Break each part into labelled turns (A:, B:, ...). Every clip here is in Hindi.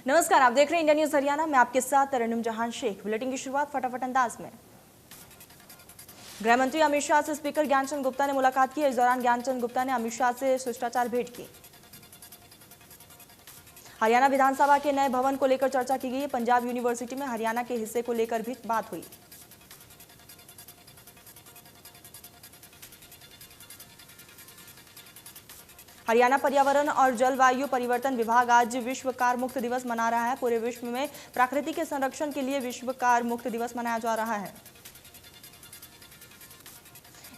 A: नमस्कार, आप देख रहे हैं इंडिया न्यूज हरियाणा। मैं आपके साथ तरन्नुम जहां शेख। बुलेटिन की शुरुआत फटाफट अंदाज में। गृह मंत्री अमित शाह से स्पीकर ज्ञानचंद गुप्ता ने मुलाकात की। इस दौरान ज्ञानचंद गुप्ता ने अमित शाह से शिष्टाचार भेंट की। हरियाणा विधानसभा के नए भवन को लेकर चर्चा की गई। पंजाब यूनिवर्सिटी में हरियाणा के हिस्से को लेकर भी बात हुई। हरियाणा पर्यावरण और जलवायु परिवर्तन विभाग आज विश्व कार मुक्त दिवस मना रहा है। पूरे विश्व में प्रकृति के संरक्षण के लिए विश्व कार मुक्त दिवस मनाया जा रहा है।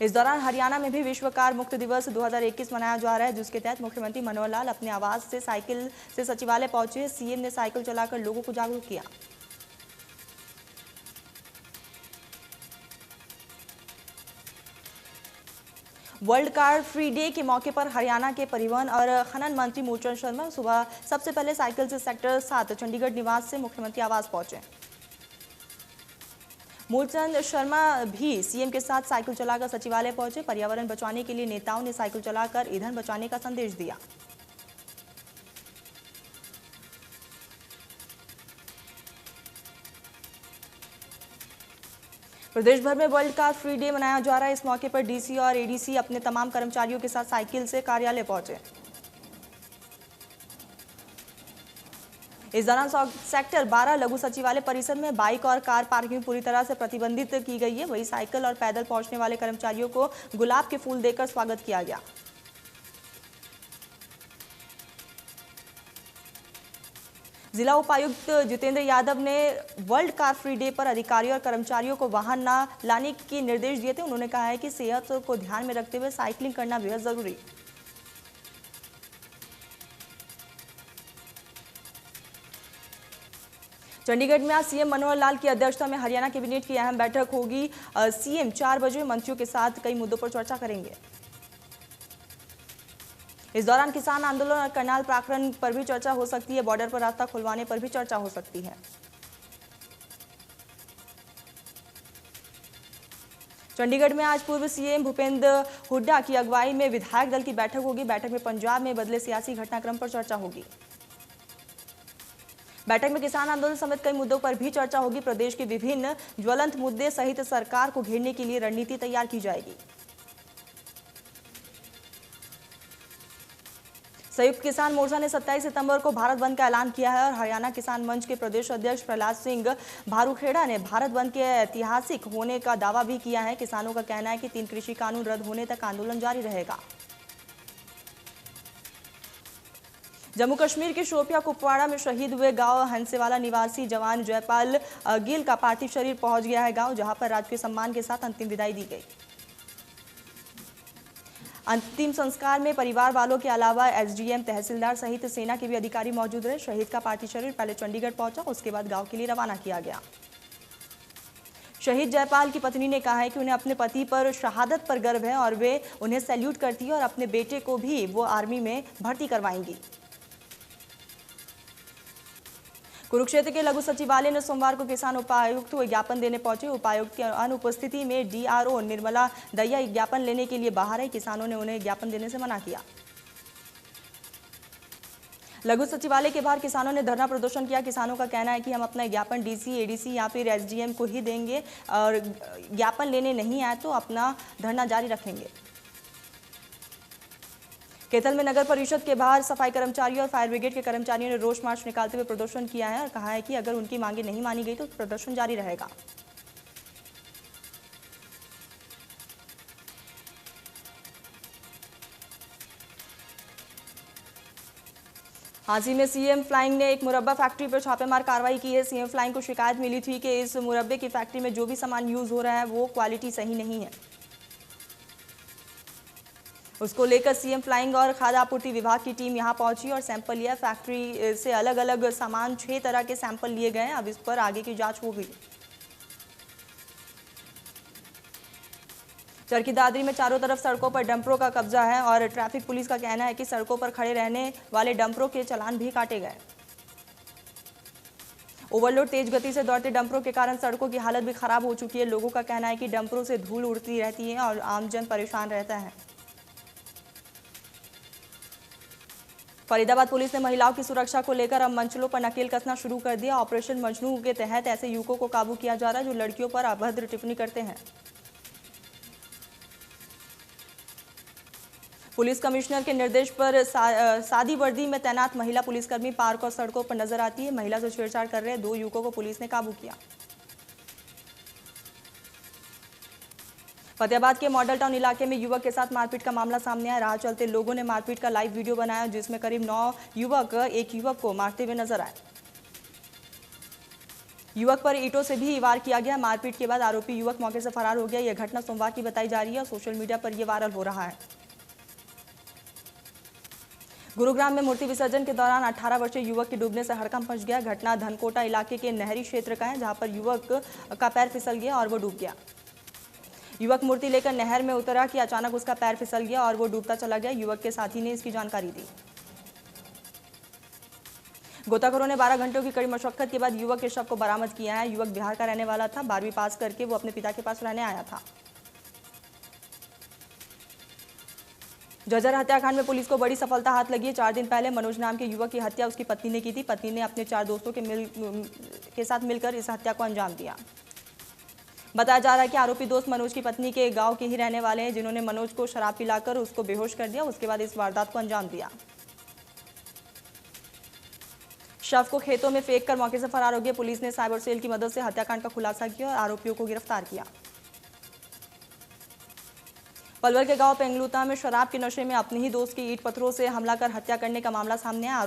A: इस दौरान हरियाणा में भी विश्व कार मुक्त दिवस 2021 मनाया जा रहा है, जिसके तहत मुख्यमंत्री मनोहर लाल अपने आवास से साइकिल से सचिवालय पहुंचे। सीएम ने साइकिल चलाकर लोगों को जागरूक किया। वर्ल्ड कार फ्री डे के मौके पर हरियाणा के परिवहन और खनन मंत्री मूलचंद शर्मा सुबह सबसे पहले साइकिल से सेक्टर 7 चंडीगढ़ निवास से मुख्यमंत्री आवास पहुंचे। मूलचंद शर्मा भी सीएम के साथ साइकिल चलाकर सचिवालय पहुंचे। पर्यावरण बचाने के लिए नेताओं ने साइकिल चलाकर ईंधन बचाने का संदेश दिया। प्रदेश भर में वर्ल्ड कार फ्री डे मनाया जा रहा है। इस मौके पर डीसी और एडीसी अपने तमाम कर्मचारियों के साथ साइकिल से कार्यालय पहुंचे। इस दौरान सेक्टर 12 लघु सचिवालय परिसर में बाइक और कार पार्किंग पूरी तरह से प्रतिबंधित की गई है। वहीं साइकिल और पैदल पहुंचने वाले कर्मचारियों को गुलाब के फूल देकर स्वागत किया गया। जिला उपायुक्त जितेंद्र यादव ने वर्ल्ड कार फ्री डे पर अधिकारियों और कर्मचारियों को वाहन न लाने के निर्देश दिए थे। उन्होंने कहा है कि सेहत को ध्यान में रखते हुए साइकिलिंग करना बेहद जरूरी। चंडीगढ़ में आज सीएम मनोहर लाल की अध्यक्षता में हरियाणा कैबिनेट की अहम बैठक होगी। सीएम 4 बजे मंत्रियों के साथ कई मुद्दों पर चर्चा करेंगे। इस दौरान किसान आंदोलन और करनाल प्रकरण पर भी चर्चा हो सकती है। बॉर्डर पर रास्ता खुलवाने पर भी चर्चा हो सकती है। चंडीगढ़ में आज पूर्व सीएम भूपेंद्र हुड्डा की अगुवाई में विधायक दल की बैठक होगी। बैठक में पंजाब में बदले सियासी घटनाक्रम पर चर्चा होगी। बैठक में किसान आंदोलन समेत कई मुद्दों पर भी चर्चा होगी। प्रदेश के विभिन्न ज्वलंत मुद्दे सहित सरकार को घेरने के लिए रणनीति तैयार की जाएगी। संयुक्त किसान मोर्चा ने 27 सितंबर को भारत बंद का ऐलान किया है और हरियाणा किसान मंच के प्रदेश अध्यक्ष प्रहलाद सिंह भारूखेड़ा ने भारत बंद के ऐतिहासिक होने का दावा भी किया है। किसानों का कहना है कि 3 कृषि कानून रद्द होने तक आंदोलन जारी रहेगा। जम्मू कश्मीर के शोपियां कुपवाड़ा में शहीद हुए गांव हंसेवाला निवासी जवान जयपाल गिल का पार्थिव शरीर पहुंच गया है गांव, जहां पर राजकीय सम्मान के साथ अंतिम विदाई दी गई। अंतिम संस्कार में परिवार वालों के अलावा एसडीएम, तहसीलदार सहित सेना के भी अधिकारी मौजूद रहे। शहीद का पार्थिव शरीर पहले चंडीगढ़ पहुंचा, उसके बाद गांव के लिए रवाना किया गया। शहीद जयपाल की पत्नी ने कहा है कि उन्हें अपने पति पर शहादत पर गर्व है और वे उन्हें सैल्यूट करती है और अपने बेटे को भी वो आर्मी में भर्ती करवाएंगी। कुरुक्षेत्र के लघु सचिवालय ने सोमवार को किसान उपायुक्त को ज्ञापन देने पहुंचे। उपायुक्त की अनुपस्थिति में डीआरओ निर्मला दैया ज्ञापन लेने के लिए बाहर है। किसानों ने उन्हें ज्ञापन देने से मना किया। लघु सचिवालय के बाहर किसानों ने धरना प्रदर्शन किया। किसानों का कहना है कि हम अपना ज्ञापन डीसी, एडीसी या फिर एसडीएम को ही देंगे और ज्ञापन लेने नहीं आए तो अपना धरना जारी रखेंगे। कैथल में नगर परिषद के बाहर सफाई कर्मचारियों और फायर ब्रिगेड के कर्मचारियों ने रोष मार्च निकालते हुए प्रदर्शन किया है और कहा है कि अगर उनकी मांगे नहीं मानी गई तो प्रदर्शन जारी रहेगा। हांसी में सीएम फ्लाइंग ने एक मुरब्बा फैक्ट्री पर छापेमार कार्रवाई की है। सीएम फ्लाइंग को शिकायत मिली थी कि इस मुरब्बे की फैक्ट्री में जो भी सामान यूज हो रहा है वो क्वालिटी सही नहीं है। उसको लेकर सीएम फ्लाइंग और खाद्य आपूर्ति विभाग की टीम यहां पहुंची और सैंपल लिया। फैक्ट्री से अलग अलग सामान 6 तरह के सैंपल लिए गए। अब इस पर आगे की जांच होगी। चरखी दादरी में चारों तरफ सड़कों पर डंपरों का कब्जा है और ट्रैफिक पुलिस का कहना है कि सड़कों पर खड़े रहने वाले डंपरों के चालान भी काटे गए। ओवरलोड तेज गति से दौड़ते डंपरों के कारण सड़कों की हालत भी खराब हो चुकी है। लोगों का कहना है कि डंपरों से धूल उड़ती रहती है और आमजन परेशान रहता है। फरीदाबाद पुलिस ने महिलाओं की सुरक्षा को लेकर अब मंचलों पर नकेल कसना शुरू कर दिया। ऑपरेशन मजनू के तहत ऐसे युवकों को काबू किया जा रहा है जो लड़कियों पर अभद्र टिप्पणी करते हैं। पुलिस कमिश्नर के निर्देश पर सादी वर्दी में तैनात महिला पुलिसकर्मी पार्क और सड़कों पर नजर आती है। महिला से छेड़छाड़ कर रहे 2 युवकों को पुलिस ने काबू किया। फतेहाबाद के मॉडल टाउन इलाके में युवक के साथ मारपीट का मामला सामने आया। राह चलते लोगों ने मारपीट का लाइव वीडियो बनाया जिसमें करीब 9 युवक एक युवक को मारते हुए नजर आए। युवक पर ईंटों से भी वार किया गया। मारपीट के बाद आरोपी युवक मौके से फरार हो गया। यह घटना सोमवार की बताई जा रही है और सोशल मीडिया पर यह वायरल हो रहा है। गुरुग्राम में मूर्ति विसर्जन के दौरान 18 वर्षीय युवक के डूबने से हड़कंप मच गया। घटना धनकोटा इलाके के नहरी क्षेत्र का है जहां पर युवक का पैर फिसल गया और वो डूब गया। युवक मूर्ति लेकर नहर में उतरा कि अचानक उसका पैर फिसल गया और वो डूबता चला गया। युवक के साथी ने इसकी जानकारी दी। गोताखोरों ने 12 घंटों की कड़ी मशक्कत के बाद युवक के शव को बरामद किया है। युवक बिहार का रहने वाला था। 12वीं पास करके वो अपने पिता के पास रहने आया था। जर्जर हत्याकांड में पुलिस को बड़ी सफलता हाथ लगी है। 4 दिन पहले मनोज नाम के युवक की हत्या उसकी पत्नी ने की थी। पत्नी ने अपने 4 दोस्तों के साथ मिलकर इस हत्या को अंजाम दिया। बताया जा रहा है कि आरोपी दोस्त मनोज की पत्नी के गांव के ही रहने वाले हैं जिन्होंने मनोज को शराब पिलाकर उसको बेहोश कर दिया। उसके बाद इस वारदात को अंजाम दिया। शव को खेतों में फेंक कर मौके से फरार हो गए। पुलिस ने साइबर सेल की मदद से हत्याकांड का खुलासा किया और आरोपियों को गिरफ्तार किया। पलवल के गांव पेंगलूता में शराब के नशे में अपने ही दोस्त की ईंट पत्थरों से हमला कर हत्या करने का मामला सामने आया।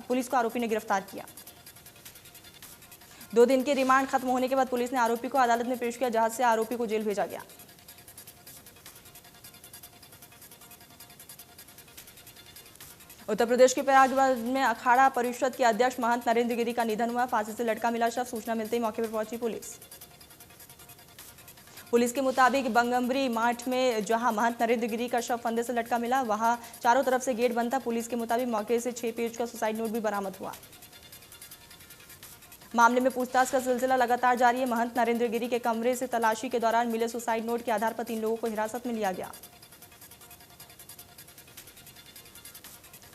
A: पुलिस को आरोपी ने गिरफ्तार किया। 2 दिन के रिमांड खत्म होने के बाद पुलिस ने आरोपी को अदालत में पेश किया जहां से आरोपी को जेल भेजा गया। उत्तर प्रदेश के प्रयागराज में अखाड़ा परिषद के अध्यक्ष महंत नरेंद्र गिरी का निधन हुआ। फांसी से लटका मिला शव। सूचना मिलते ही मौके पर पहुंची पुलिस के मुताबिक बंगमबरी माठ में जहां महंत नरेंद्र गिरी का शव फंदे से लटका मिला वहां चारों तरफ से गेट बंद था। पुलिस के मुताबिक मौके से 6 पेज का सुसाइड नोट भी बरामद हुआ। मामले में पूछताछ का सिलसिला लगातार जारी है। महंत नरेंद्र गिरी के कमरे से तलाशी के दौरान मिले सुसाइड नोट के आधार पर 3 लोगों को हिरासत में लिया गया।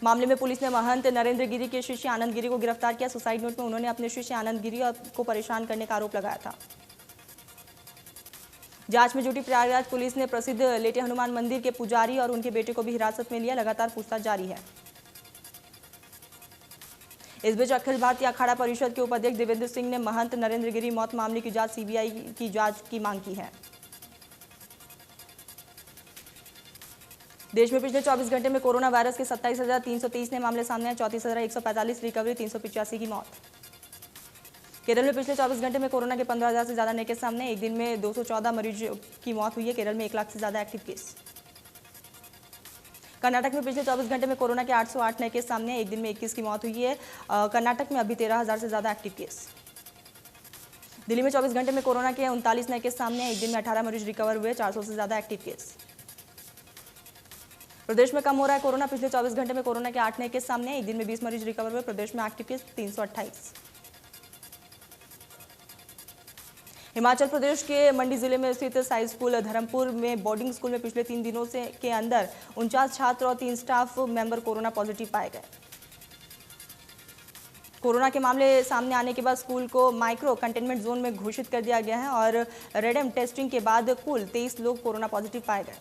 A: मामले में पुलिस ने महंत नरेंद्र गिरी के शिष्य आनंद गिरी को गिरफ्तार किया। सुसाइड नोट में उन्होंने अपने शिष्य आनंद गिरी को परेशान करने का आरोप लगाया था। जांच में जुटी प्रयागराज पुलिस ने प्रसिद्ध लेटे हनुमान मंदिर के पुजारी और उनके बेटे को भी हिरासत में लिया। लगातार पूछताछ जारी है। इस बीच अखिल भारतीय अखाड़ा परिषद के उपाध्यक्ष देवेंद्र सिंह ने महंत नरेंद्र गिरी मौत मामले की जांच सीबीआई की जांच की मांग की है। देश में पिछले 24 घंटे में कोरोना वायरस के 27,323 नए मामले सामने आए। 34,145 रिकवरी, 385 की मौत। केरल में पिछले 24 घंटे में कोरोना के 15,000 से ज्यादा नए केस सामने। एक दिन में 214 मरीज की मौत हुई है। केरल में 1 लाख से ज्यादा एक्टिव केस। कर्नाटक में पिछले 24 घंटे में कोरोना के 808 नए केस सामने हैं। एक दिन में 21 की मौत हुई है। कर्नाटक में अभी 13,000 से ज्यादा एक्टिव केस। दिल्ली में 24 घंटे में कोरोना के 39 नए केस सामने हैं। एक दिन में 18 मरीज रिकवर हुए। 400 से ज्यादा एक्टिव केस। प्रदेश में कम हो रहा है कोरोना। पिछले 24 घंटे में कोरोना के 8 नए केस सामने हैं। एक दिन में 20 मरीज रिकवर हुए। प्रदेश में एक्टिव केस 328। हिमाचल प्रदेश के मंडी जिले में स्थित साई स्कूल धर्मपुर में बोर्डिंग स्कूल में पिछले 3 दिनों के अंदर 49 छात्र और 3 स्टाफ मेंबर कोरोना पॉजिटिव पाए गए। कोरोना के मामले सामने आने के बाद स्कूल को माइक्रो कंटेनमेंट जोन में घोषित कर दिया गया है और रैंडम टेस्टिंग के बाद कुल 23 लोग कोरोना पॉजिटिव पाए गए।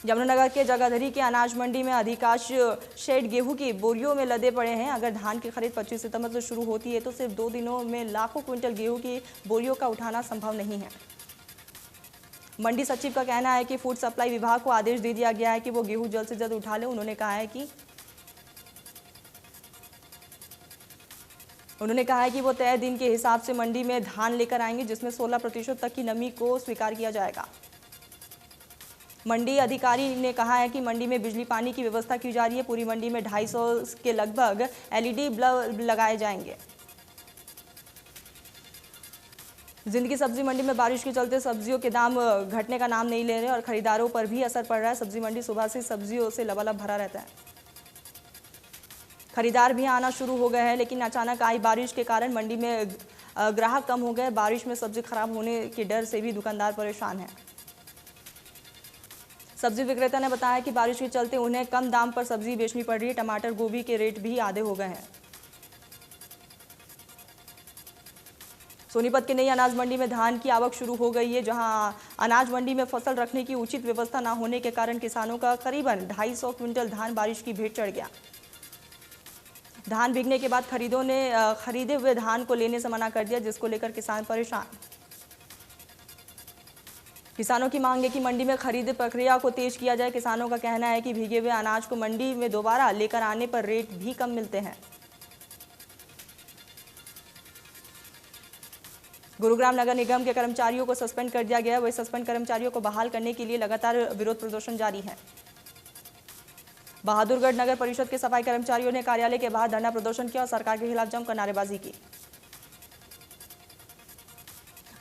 A: यमुनानगर के जगाधरी के अनाज मंडी में अधिकांश शेड गेहूं की बोरियों में लदे पड़े हैं। अगर धान की खरीद 25 सितंबर से शुरू होती है तो सिर्फ 2 दिनों में लाखों क्विंटल गेहूं की बोरियों का उठाना संभव नहीं है। मंडी सचिव का कहना है कि फूड सप्लाई विभाग को आदेश दे दिया गया है कि वो गेहूं जल्द से जल्द उठा ले। उन्होंने कहा है कि वो तय दिन के हिसाब से मंडी में धान लेकर आएंगे जिसमें 16% तक की नमी को स्वीकार किया जाएगा। मंडी अधिकारी ने कहा है कि मंडी में बिजली पानी की व्यवस्था की जा रही है। पूरी मंडी में 250 के लगभग LED बल्ब लगाए जाएंगे। जिंदगी सब्जी मंडी में बारिश के चलते सब्जियों के दाम घटने का नाम नहीं ले रहे और खरीदारों पर भी असर पड़ रहा है। सब्जी मंडी सुबह से सब्जियों से लबालब भरा रहता है। खरीदार भी आना शुरू हो गए हैं लेकिन अचानक आई बारिश के कारण मंडी में ग्राहक कम हो गए। बारिश में सब्जी खराब होने के डर से भी दुकानदार परेशान है। सब्जी विक्रेता ने बताया कि बारिश के चलते उन्हें कम दाम पर सब्जी बेचनी पड़ रही है। टमाटर गोभी के रेट भी आधे हो गए हैं। सोनीपत की नई अनाज मंडी में धान की आवक शुरू हो गई है, जहां अनाज मंडी में फसल रखने की उचित व्यवस्था न होने के कारण किसानों का करीबन 250 क्विंटल धान बारिश की भेंट चढ़ गया। धान बिकने के बाद खरीदों ने खरीदे हुए धान को लेने से मना कर दिया, जिसको लेकर किसान परेशान। किसानों की मांग है कि मंडी में खरीद प्रक्रिया को तेज किया जाए। किसानों का कहना है कि भीगे हुए अनाज को मंडी में दोबारा लेकर आने पर रेट भी कम मिलते हैं। गुरुग्राम नगर निगम के कर्मचारियों को सस्पेंड कर दिया गया। वही सस्पेंड कर्मचारियों को बहाल करने के लिए लगातार विरोध प्रदर्शन जारी है। बहादुरगढ़ नगर परिषद के सफाई कर्मचारियों ने कार्यालय के बाहर धरना प्रदर्शन किया और सरकार के खिलाफ जमकर नारेबाजी की।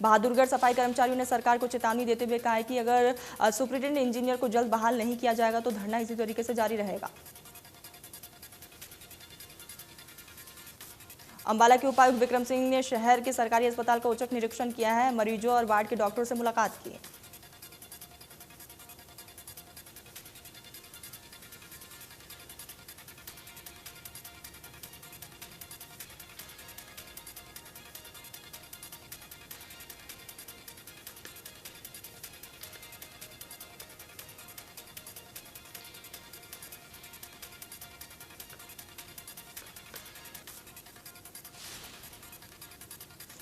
A: बहादुरगढ़ सफाई कर्मचारियों ने सरकार को चेतावनी देते हुए कहा है कि अगर सुपरिटेंडेंट इंजीनियर को जल्द बहाल नहीं किया जाएगा तो धरना इसी तरीके से जारी रहेगा। अंबाला के उपायुक्त विक्रम सिंह ने शहर के सरकारी अस्पताल का औचक निरीक्षण किया है। मरीजों और वार्ड के डॉक्टरों से मुलाकात की।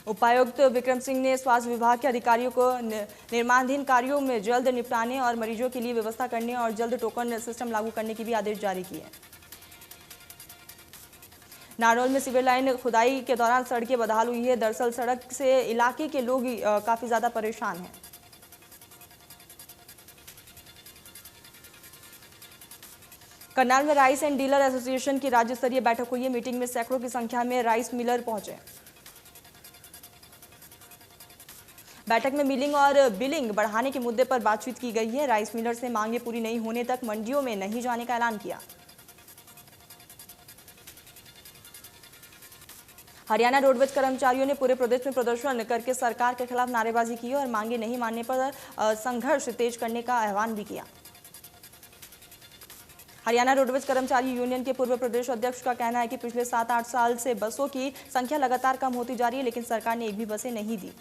A: उपायुक्त विक्रम सिंह ने स्वास्थ्य विभाग के अधिकारियों को निर्माणाधीन कार्यों में जल्द निपटाने और मरीजों के लिए व्यवस्था करने और जल्द टोकन सिस्टम लागू करने के भी आदेश जारी किए। नारनौल में सीवर लाइन खुदाई के दौरान सड़कें बदहाल हुई है। दरअसल सड़क से इलाके के लोग काफी ज्यादा परेशान हैं। करनाल में राइस एंड डीलर एसोसिएशन की राज्य स्तरीय बैठक हुई है। मीटिंग में सैकड़ों की संख्या में राइस मिलर पहुंचे। बैठक में मिलिंग और बिलिंग बढ़ाने के मुद्दे पर बातचीत की गई है। राइस मिलर से मांगे पूरी नहीं होने तक मंडियों में नहीं जाने का ऐलान किया। हरियाणा रोडवेज कर्मचारियों ने पूरे प्रदेश में प्रदर्शन करके सरकार के खिलाफ नारेबाजी की और मांगे नहीं मानने पर संघर्ष तेज करने का आह्वान भी किया। हरियाणा रोडवेज कर्मचारी यूनियन के पूर्व प्रदेश अध्यक्ष का कहना है कि पिछले 7-8 साल से बसों की संख्या लगातार कम होती जा रही है, लेकिन सरकार ने एक भी बसें नहीं दी।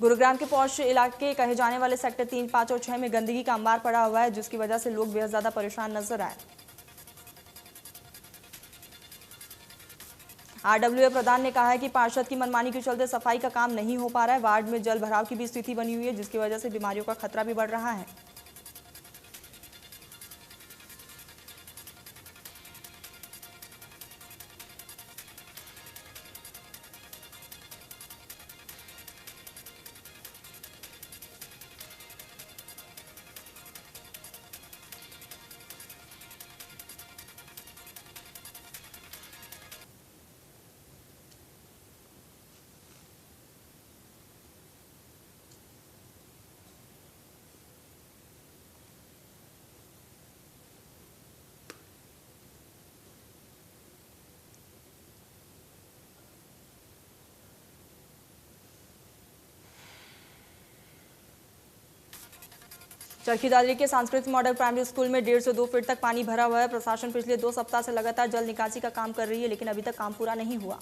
A: गुरुग्राम के पौष इलाके कहे जाने वाले सेक्टर 3, 5 और 6 में गंदगी का अंबार पड़ा हुआ है, जिसकी वजह से लोग बेहद ज्यादा परेशान नजर आए। आरडब्ल्यूए प्रधान ने कहा है कि पार्षद की मनमानी के चलते सफाई का काम नहीं हो पा रहा है। वार्ड में जल भराव की भी स्थिति बनी हुई है, जिसकी वजह से बीमारियों का खतरा भी बढ़ रहा है। चरखी दादरी के सांस्कृतिक मॉडल प्राइमरी स्कूल में 1.5 से 2 फीट तक पानी भरा हुआ है। प्रशासन पिछले 2 सप्ताह से लगातार जल निकासी का काम कर रही है, लेकिन अभी तक काम पूरा नहीं हुआ।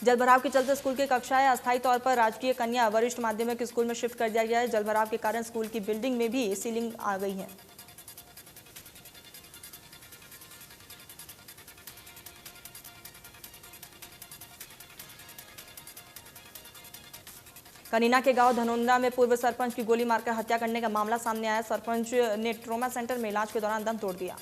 A: जल भराव के चलते स्कूल की कक्षाएं अस्थायी तौर पर राजकीय कन्या वरिष्ठ माध्यमिक स्कूल में शिफ्ट कर दिया गया है। जल भराव के कारण स्कूल की बिल्डिंग में भी सीलिंग आ गई है। कनीना के गांव धनोंदा में पूर्व सरपंच की गोली मारकर हत्या करने का मामला सामने आया। सरपंच ने ट्रॉमा सेंटर में इलाज के दौरान दम तोड़ दिया।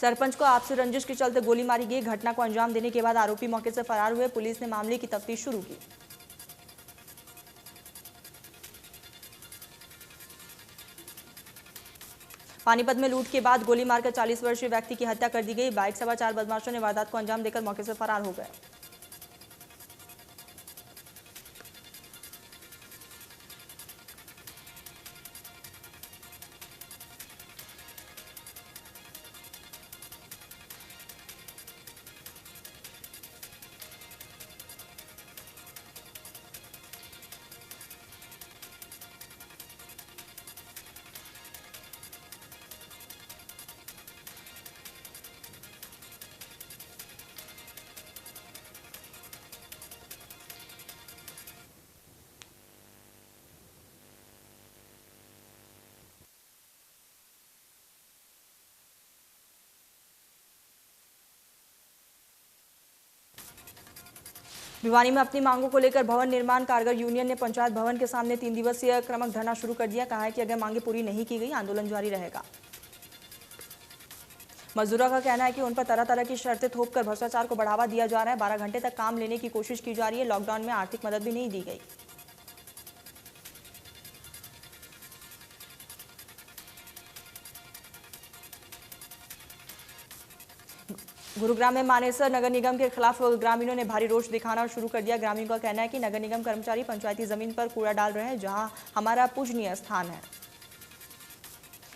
A: सरपंच को आपसी रंजिश के चलते गोली मारी गई। घटना को अंजाम देने के बाद आरोपी मौके से फरार हुए। पुलिस ने मामले की तफ्तीश शुरू की। पानीपत में लूट के बाद गोली मारकर 40 वर्षीय व्यक्ति की हत्या कर दी गई। बाइक सवार 4 बदमाशों ने वारदात को अंजाम देकर मौके से फरार हो गए। भिवानी में अपनी मांगों को लेकर भवन निर्माण कामगार यूनियन ने पंचायत भवन के सामने 3 दिवसीय क्रमक धरना शुरू कर दिया। कहा है कि अगर मांगे पूरी नहीं की गई आंदोलन जारी रहेगा। मजदूरों का कहना है कि उन पर तरह तरह की शर्तें थोपकर भ्रष्टाचार को बढ़ावा दिया जा रहा है। 12 घंटे तक काम लेने की कोशिश की जा रही है। लॉकडाउन में आर्थिक मदद भी नहीं दी गई। गुरुग्राम में मानेसर नगर निगम के खिलाफ ग्रामीणों ने भारी रोष दिखाना शुरू कर दिया। ग्रामीणों का कहना है कि नगर निगम कर्मचारी पंचायती जमीन पर कूड़ा डाल रहे हैं, जहां हमारा पूजनीय स्थान है।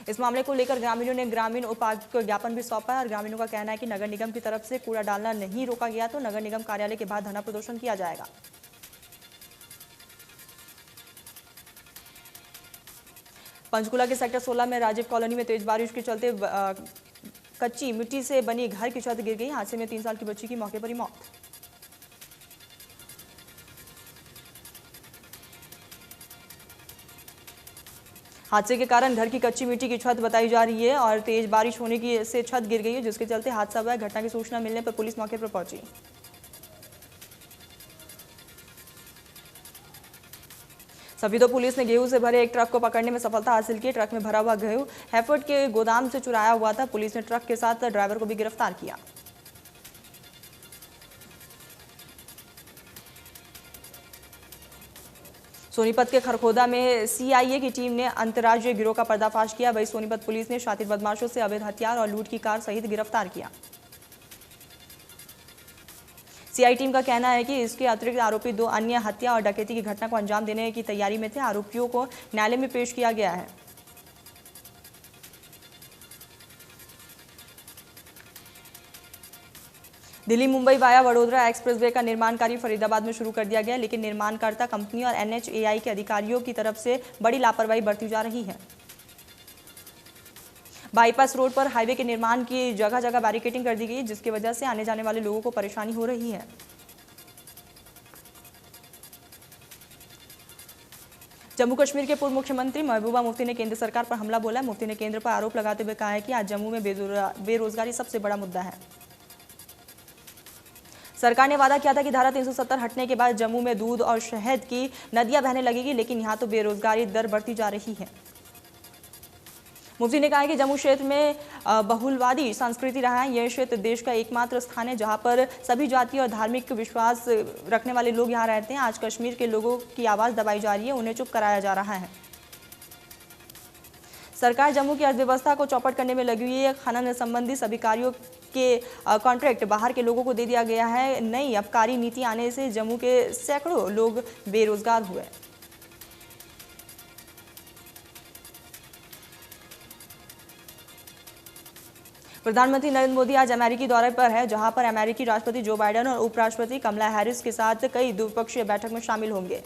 A: इस मामले को लेकर ग्रामीणों ने ग्रामीण उपायुक्त को ज्ञापन भी सौंपा है और ग्रामीणों का कहना है कि नगर निगम की तरफ से कूड़ा डालना नहीं रोका गया तो नगर निगम कार्यालय के बाहर धरना प्रदर्शन किया जाएगा। पंचकुला के सेक्टर 16 में राजीव कॉलोनी में तेज बारिश के चलते कच्ची मिट्टी से बनी घर की छत गिर गई। हादसे में 3 साल की बच्ची की मौके पर ही मौत। हादसे के कारण घर की कच्ची मिट्टी की छत बताई जा रही है और तेज बारिश होने की से छत गिर गई है, जिसके चलते हादसा हुआ है। घटना की सूचना मिलने पर पुलिस मौके पर पहुंची। सभी तो पुलिस ने गेहूं से भरे एक ट्रक को पकड़ने में सफलता हासिल की। ट्रक में भरा हुआ गेहूं हैफर्ड के गोदाम से चुराया हुआ था। पुलिस ने ट्रक के साथ ड्राइवर को भी गिरफ्तार किया। सोनीपत के खरखोदा में सीआईए की टीम ने अंतर्राज्यीय गिरोह का पर्दाफाश किया। वहीं सोनीपत पुलिस ने शातिर बदमाशों से अवैध हथियार और लूट की कार सहित गिरफ्तार किया। सीआई टीम का कहना है कि इसके अतिरिक्त आरोपी 2 अन्य हत्या और डकैती की घटना को अंजाम देने की तैयारी में थे। आरोपियों को न्यायालय में पेश किया गया है। दिल्ली मुंबई वाया वडोदरा एक्सप्रेसवे का निर्माण कार्य फरीदाबाद में शुरू कर दिया गया, लेकिन निर्माणकर्ता कंपनी और एनएचएआई के अधिकारियों की तरफ से बड़ी लापरवाही बरती जा रही है। बाईपास रोड पर हाईवे के निर्माण की जगह जगह बैरिकेडिंग कर दी गई, जिसकी वजह से आने जाने वाले लोगों को परेशानी हो रही है। जम्मू कश्मीर के पूर्व मुख्यमंत्री महबूबा मुफ्ती ने केंद्र सरकार पर हमला बोला। मुफ्ती ने केंद्र पर आरोप लगाते हुए कहा है कि आज जम्मू में बेरोजगारी सबसे बड़ा मुद्दा है। सरकार ने वादा किया था कि धारा 370 हटने के बाद जम्मू में दूध और शहद की नदियां बहने लगेगी, लेकिन यहां तो बेरोजगारी दर बढ़ती जा रही है। मुफ्ती ने कहा है कि जम्मू क्षेत्र में बहुलवादी संस्कृति रहा है। यह क्षेत्र देश का एकमात्र स्थान है जहां पर सभी जाति और धार्मिक विश्वास रखने वाले लोग यहां रहते हैं। आज कश्मीर के लोगों की आवाज दबाई जा रही है, उन्हें चुप कराया जा रहा है। सरकार जम्मू की अर्थव्यवस्था को चौपट करने में लगी हुई है। खनन संबंधी सभी कार्यों के कॉन्ट्रैक्ट बाहर के लोगों को दे दिया गया है। नई आबकारी नीति आने से जम्मू के सैकड़ों लोग बेरोजगार हुए। प्रधानमंत्री नरेंद्र मोदी आज अमेरिकी दौरे पर है, जहां पर अमेरिकी राष्ट्रपति जो बाइडेन और उपराष्ट्रपति कमला हैरिस के साथ कई द्विपक्षीय बैठक में शामिल होंगे।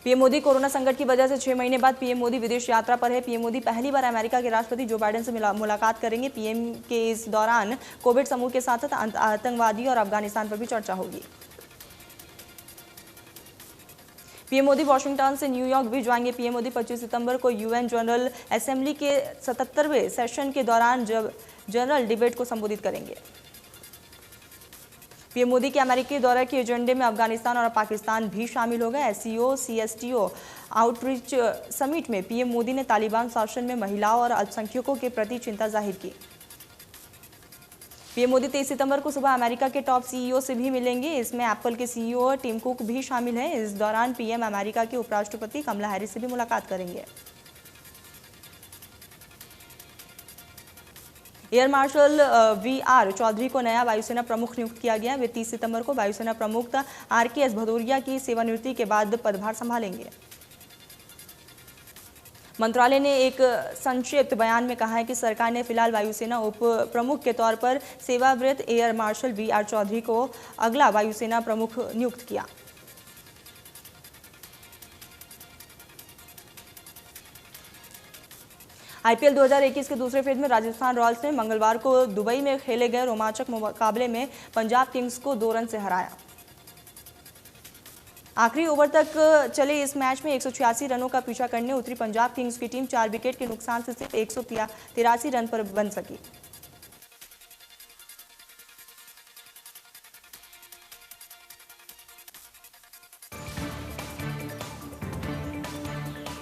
A: पीएम मोदी कोरोना संकट की वजह से 6 महीने बाद पीएम मोदी विदेश यात्रा पर है। पीएम मोदी पहली बार अमेरिका के राष्ट्रपति जो बाइडेन से मुलाकात करेंगे। पीएम के इस दौरान कोविड समूह के साथ साथ आतंकवादी और अफगानिस्तान पर भी चर्चा होगी। पीएम मोदी वॉशिंगटन से न्यूयॉर्क भी जाएंगे। पीएम मोदी 25 सितंबर को यूएन जनरल असेंबली के 77वें सेशन के दौरान जनरल डिबेट को संबोधित करेंगे। पीएम मोदी के अमेरिकी दौरे के एजेंडे में अफगानिस्तान और पाकिस्तान भी शामिल हो गए। एससीओ सीएसटीओ आउटरीच समिट में पीएम मोदी ने तालिबान शासन में महिलाओं और अल्पसंख्यकों के प्रति चिंता जाहिर की। पीएम मोदी 23 सितंबर को सुबह अमेरिका के टॉप सीईओ से भी मिलेंगे। इसमें एप्पल के सीईओ टिम कुक भी शामिल हैं। इस दौरान पीएम अमेरिका के उपराष्ट्रपति कमला हैरिस से भी मुलाकात करेंगे। Air marshal VR. चौधरी को नया वायुसेना प्रमुख नियुक्त किया गया। वे 30 सितंबर को वायुसेना प्रमुख आर.के.एस. भदौरिया की सेवानिवृत्ति के बाद पदभार संभालेंगे। मंत्रालय ने एक संक्षिप्त बयान में कहा है कि सरकार ने फिलहाल वायुसेना उप प्रमुख के तौर पर सेवानिवृत्त एयर मार्शल वी.आर. चौधरी को अगला वायुसेना प्रमुख नियुक्त किया। आईपीएल 2021 के दूसरे फेज में राजस्थान रॉयल्स ने मंगलवार को दुबई में खेले गए रोमांचक मुकाबले में पंजाब किंग्स को 2 रन से हराया। आखिरी ओवर तक चले इस मैच में 186 रनों का पीछा करने उतरी पंजाब किंग्स की टीम 4 विकेट के नुकसान से सिर्फ 183 रन पर बन सकी।